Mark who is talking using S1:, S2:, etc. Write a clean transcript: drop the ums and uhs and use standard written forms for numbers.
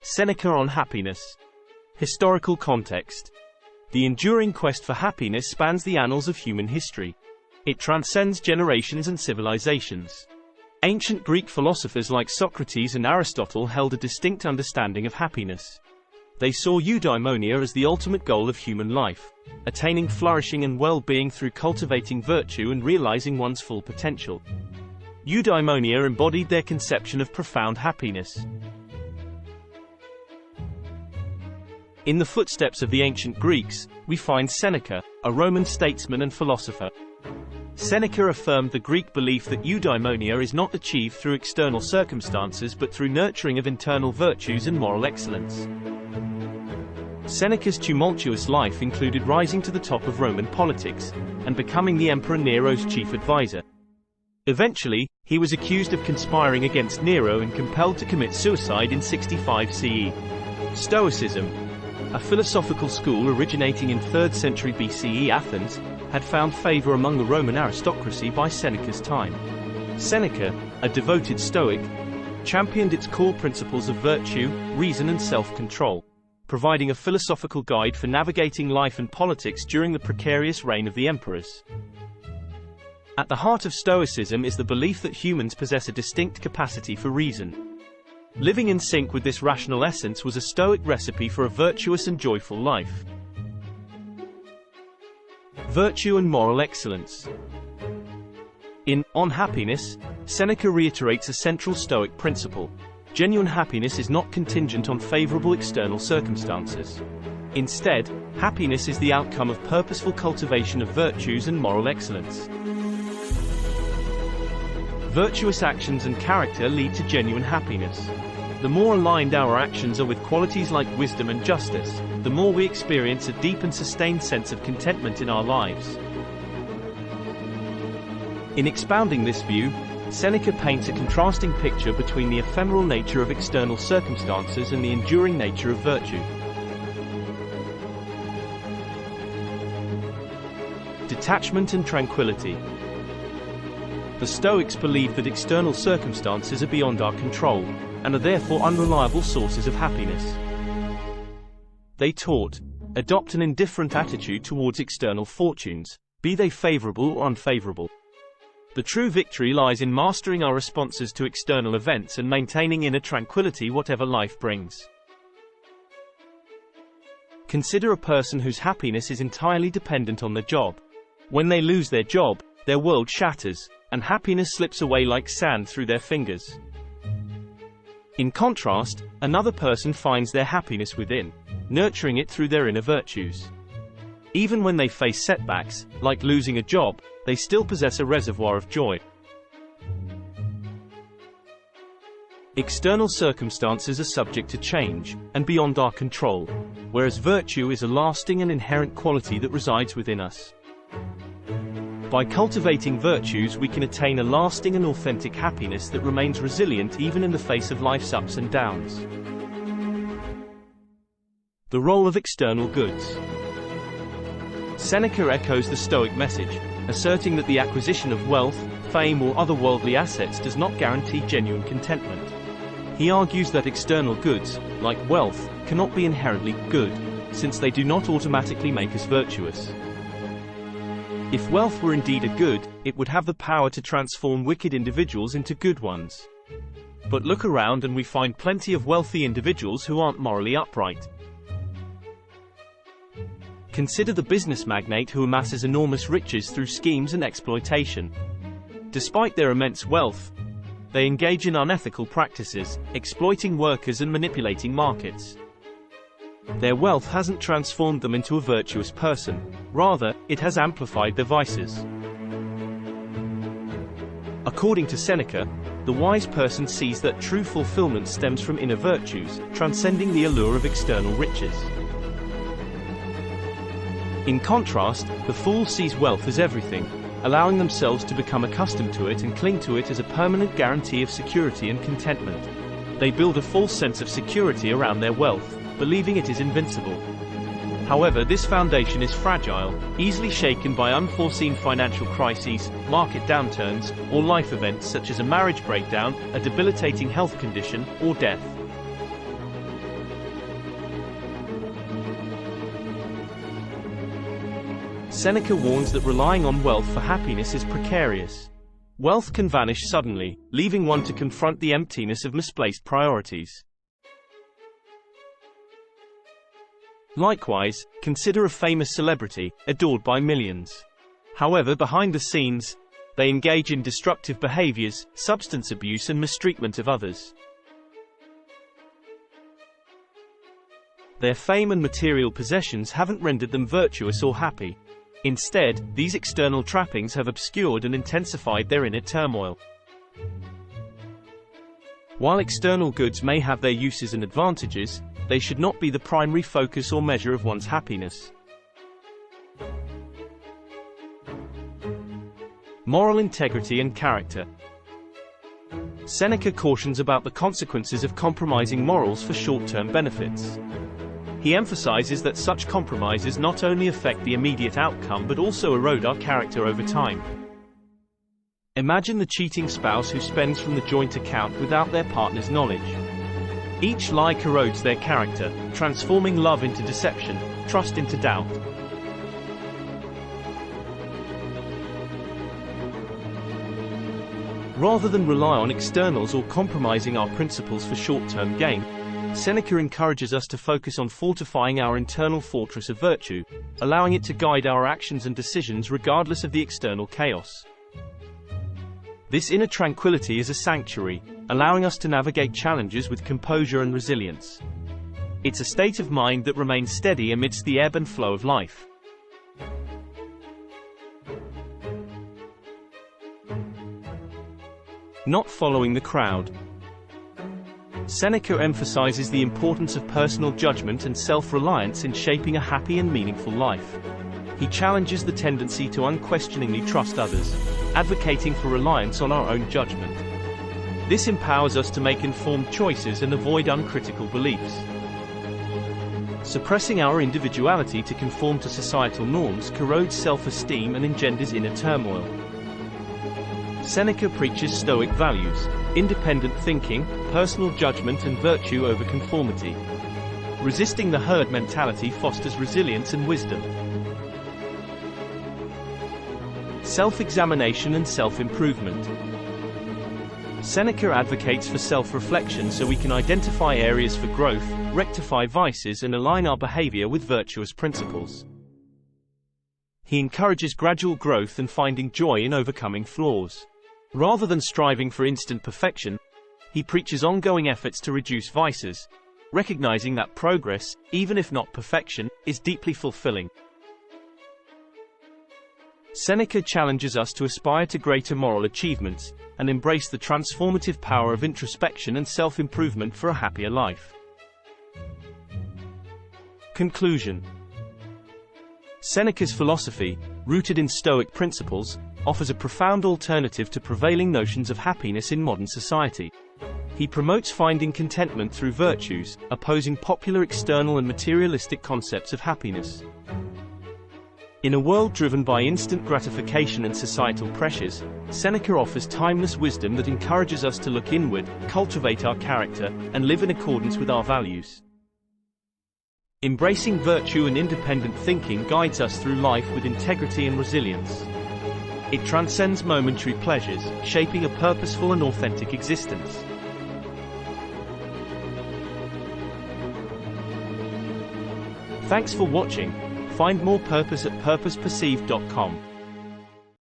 S1: Seneca on happiness. Historical context. The enduring quest for happiness spans the annals of human history. It transcends generations and civilizations. Ancient Greek philosophers like Socrates and Aristotle held a distinct understanding of happiness. They saw eudaimonia as the ultimate goal of human life, attaining flourishing and well-being through cultivating virtue and realizing one's full potential. Eudaimonia embodied their conception of profound happiness. In the footsteps of the ancient Greeks, we find Seneca, a Roman statesman and philosopher. Seneca affirmed the Greek belief that eudaimonia is not achieved through external circumstances but through nurturing of internal virtues and moral excellence. Seneca's tumultuous life included rising to the top of Roman politics, and becoming the Emperor Nero's chief advisor. Eventually, he was accused of conspiring against Nero and compelled to commit suicide in 65 CE. Stoicism, a philosophical school originating in 3rd century BCE Athens, had found favor among the Roman aristocracy by Seneca's time. Seneca, a devoted Stoic, championed its core principles of virtue, reason and self-control, providing a philosophical guide for navigating life and politics during the precarious reign of the emperors. At the heart of Stoicism is the belief that humans possess a distinct capacity for reason. Living in sync with this rational essence was a Stoic recipe for a virtuous and joyful life. Virtue and moral excellence. In On Happiness, Seneca reiterates a central Stoic principle. Genuine happiness is not contingent on favorable external circumstances. Instead, happiness is the outcome of purposeful cultivation of virtues and moral excellence. Virtuous actions and character lead to genuine happiness. The more aligned our actions are with qualities like wisdom and justice, the more we experience a deep and sustained sense of contentment in our lives. In expounding this view, Seneca paints a contrasting picture between the ephemeral nature of external circumstances and the enduring nature of virtue. Detachment and tranquility. The Stoics believed that external circumstances are beyond our control, and are therefore unreliable sources of happiness. They taught, adopt an indifferent attitude towards external fortunes, be they favorable or unfavorable. The true victory lies in mastering our responses to external events and maintaining inner tranquility whatever life brings. Consider a person whose happiness is entirely dependent on their job. When they lose their job, their world shatters, and happiness slips away like sand through their fingers. In contrast, another person finds their happiness within, nurturing it through their inner virtues. Even when they face setbacks, like losing a job, they still possess a reservoir of joy. External circumstances are subject to change, and beyond our control, whereas virtue is a lasting and inherent quality that resides within us. By cultivating virtues, we can attain a lasting and authentic happiness that remains resilient even in the face of life's ups and downs. The role of external goods. Seneca echoes the Stoic message, asserting that the acquisition of wealth, fame or other worldly assets does not guarantee genuine contentment. He argues that external goods, like wealth, cannot be inherently good, since they do not automatically make us virtuous. If wealth were indeed a good, it would have the power to transform wicked individuals into good ones. But look around and we find plenty of wealthy individuals who aren't morally upright. Consider the business magnate who amasses enormous riches through schemes and exploitation. Despite their immense wealth, they engage in unethical practices, exploiting workers and manipulating markets. Their wealth hasn't transformed them into a virtuous person. Rather, it has amplified their vices. According to Seneca, the wise person sees that true fulfillment stems from inner virtues, transcending the allure of external riches. In contrast, the fool sees wealth as everything, allowing themselves to become accustomed to it and cling to it as a permanent guarantee of security and contentment. They build a false sense of security around their wealth, believing it is invincible. However, this foundation is fragile, easily shaken by unforeseen financial crises, market downturns, or life events such as a marriage breakdown, a debilitating health condition, or death. Seneca warns that relying on wealth for happiness is precarious. Wealth can vanish suddenly, leaving one to confront the emptiness of misplaced priorities. Likewise, consider a famous celebrity, adored by millions. However, behind the scenes, they engage in destructive behaviors, substance abuse and mistreatment of others. Their fame and material possessions haven't rendered them virtuous or happy. Instead, these external trappings have obscured and intensified their inner turmoil. While external goods may have their uses and advantages, they should not be the primary focus or measure of one's happiness. Moral integrity and character. Seneca cautions about the consequences of compromising morals for short-term benefits. He emphasizes that such compromises not only affect the immediate outcome but also erode our character over time. Imagine the cheating spouse who spends from the joint account without their partner's knowledge. Each lie corrodes their character, transforming love into deception, trust into doubt. Rather than rely on externals or compromising our principles for short-term gain, Seneca encourages us to focus on fortifying our internal fortress of virtue, allowing it to guide our actions and decisions regardless of the external chaos. This inner tranquility is a sanctuary, allowing us to navigate challenges with composure and resilience. It's a state of mind that remains steady amidst the ebb and flow of life. Not following the crowd. Seneca emphasizes the importance of personal judgment and self-reliance in shaping a happy and meaningful life. He challenges the tendency to unquestioningly trust others, advocating for reliance on our own judgment. This empowers us to make informed choices and avoid uncritical beliefs. Suppressing our individuality to conform to societal norms corrodes self-esteem and engenders inner turmoil. Seneca preaches Stoic values: independent thinking, personal judgment and virtue over conformity. Resisting the herd mentality fosters resilience and wisdom. Self-examination and self-improvement. Seneca advocates for self-reflection so we can identify areas for growth, rectify vices and align our behavior with virtuous principles. He encourages gradual growth and finding joy in overcoming flaws. Rather than striving for instant perfection, he preaches ongoing efforts to reduce vices, recognizing that progress, even if not perfection, is deeply fulfilling. Seneca challenges us to aspire to greater moral achievements, and embrace the transformative power of introspection and self-improvement for a happier life. Conclusion. Seneca's philosophy, rooted in Stoic principles, offers a profound alternative to prevailing notions of happiness in modern society. He promotes finding contentment through virtues, opposing popular external and materialistic concepts of happiness. In a world driven by instant gratification and societal pressures, Seneca offers timeless wisdom that encourages us to look inward, cultivate our character, and live in accordance with our values. Embracing virtue and independent thinking guides us through life with integrity and resilience. It transcends momentary pleasures, shaping a purposeful and authentic existence. Thanks for watching. Find more purpose at purposeperceived.com.